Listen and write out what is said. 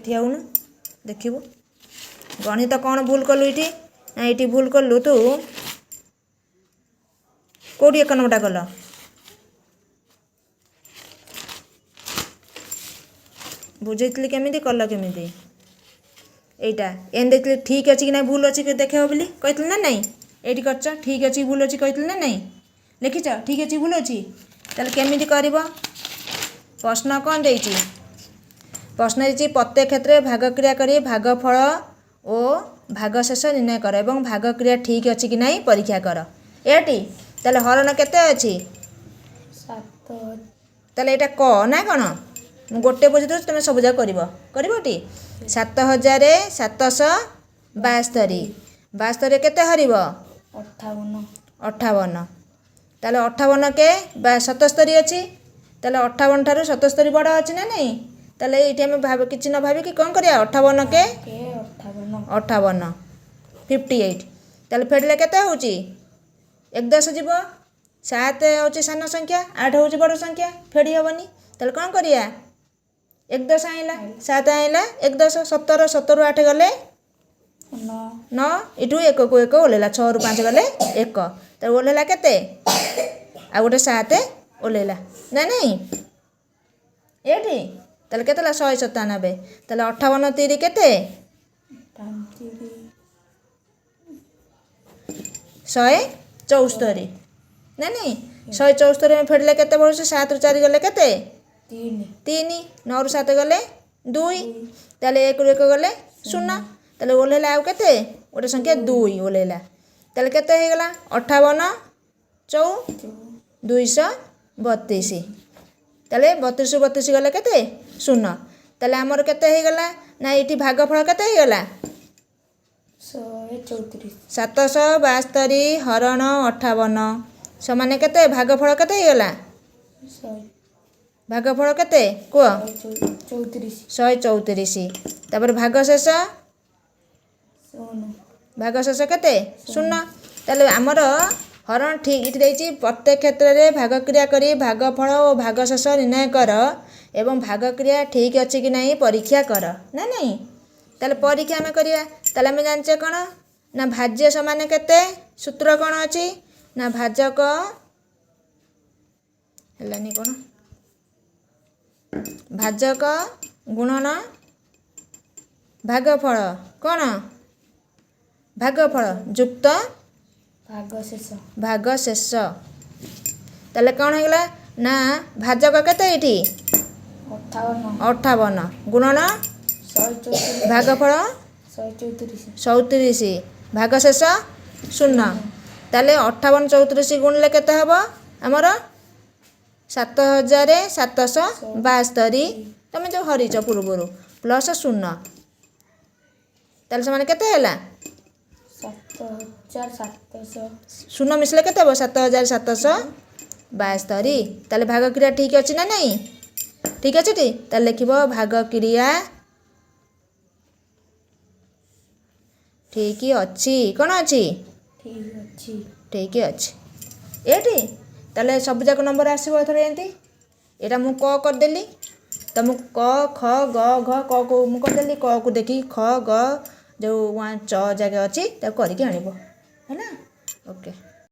ଏଠି ଆଉନୁ ଦେଖିବୁ ଗଣିତ କ'ଣ ଭୁଲ କଲୁ ଏଠି ନା ଏଠି ଭୁଲ କଲୁ ତୁ କେଉଁଠି 1 ନମ୍ବରଟା କଲ ବୁଝେଇଥିଲି କେମିତି କଲ କେମିତି এইটা এন দেখলে ঠিক আছে কি না ভুল আছে কি দেখাও বলি কইছিল না নাই এইটি করছ ঠিক আছে ভুল আছে কইছিল না নাই লিখিছ ঠিক আছে ভুল আছে তাহলে কেমিতি করিব প্রশ্ন কোন দেইছি প্রশ্ন দেইছি প্রত্যেক ক্ষেত্রে ভাগ ক্রিয়া করি ভাগফল ও ভাগশেষ নির্ণয় কর এবং ভাগ ক্রিয়া ঠিক আছে কি নাই পরীক্ষা কর এটি তাহলে হরণ কেতে আছে 7 তাহলে এটা ক না কোন गोटे बुझे तो तुम सब जगह करटी 7772 72 केते हरिब 58 ताले 58 के 77 अच्छी ताले 58 ठारू 77 बड़ अच्छी ना नहीं ताले ये भाव कि न भाविक कौन करिया 58 के 58 58 ताले फेड़ले केते होची 1 10 जीव 7 होची सान संख्या 8 होची बड़ संख्या फेड़ी हेबनी ताले कौन करिया 1 10 आइला 7 आइला 1 10 17 17 8 गले 9 इटू 1 को 1 ओलेला 6 रु 5 गले 1 तो ओलेला केते आ गोटे 7 ओलेला ना नहीं एटी ताले केतेला 197 ताले 58 3 केते 174 ना नहीं 174 में फेड़ले केते बळुछ 7 रु 4 गले केते 3 9 रु 7 गले 2 ताले 1 रु 1 गले 0 ताले ओलेला आउ केते गोटे संख्या 2 ओलेला ताले केते हे गला 58 232 ताले 32 32 गले केते 0 ताले हमर केते हे गला ना एठी भागफल केते हे गला 772 हरण 58 समान केते भागफल केते हे गला भागफल केते को 134 तापर भागशेष केते 0 ताले हमर हरण ठीक इति देछि प्रत्येक क्षेत्र रे भाग क्रिया करी भागफल और भागशेष निर्णय कर एवं भाग क्रिया ठीक अछि कि नहीं परीक्षा कर ना नहीं ताले परीक्षा हम करिया ताले हम जानचे कोन ना भाज्य समान केते सूत्र कोन अछि ना भाजक हलानी कोन भाजक गुणन भागफल कौन भागफल युक्त भागशेष ताले कौन हो गला ना भाजक केते इठी 58 गुणन भागफल 134 भागशेष 0 ताले 58 34 गुणले केते हबो हमर 7772 तुम जो हरिच पूर्वर प्लस 0 ताले से माने केते हैला 0 मिसले केते हो 7772 ताले भाग क्रिया ठीक अछि ना नहीं ठीक अछि टी ताले लिखिबो भाग क्रिया ठीक अछि कोन अछि ठीक अछि एटी ताले सब जाक नंबर आसीबो एथर एंती एटा मु क कर देली त मु क ख ग घ क को मु कर देली क को देखि ख ग जो 1 च जगह अछि त करिके आनिबो है ना ओके।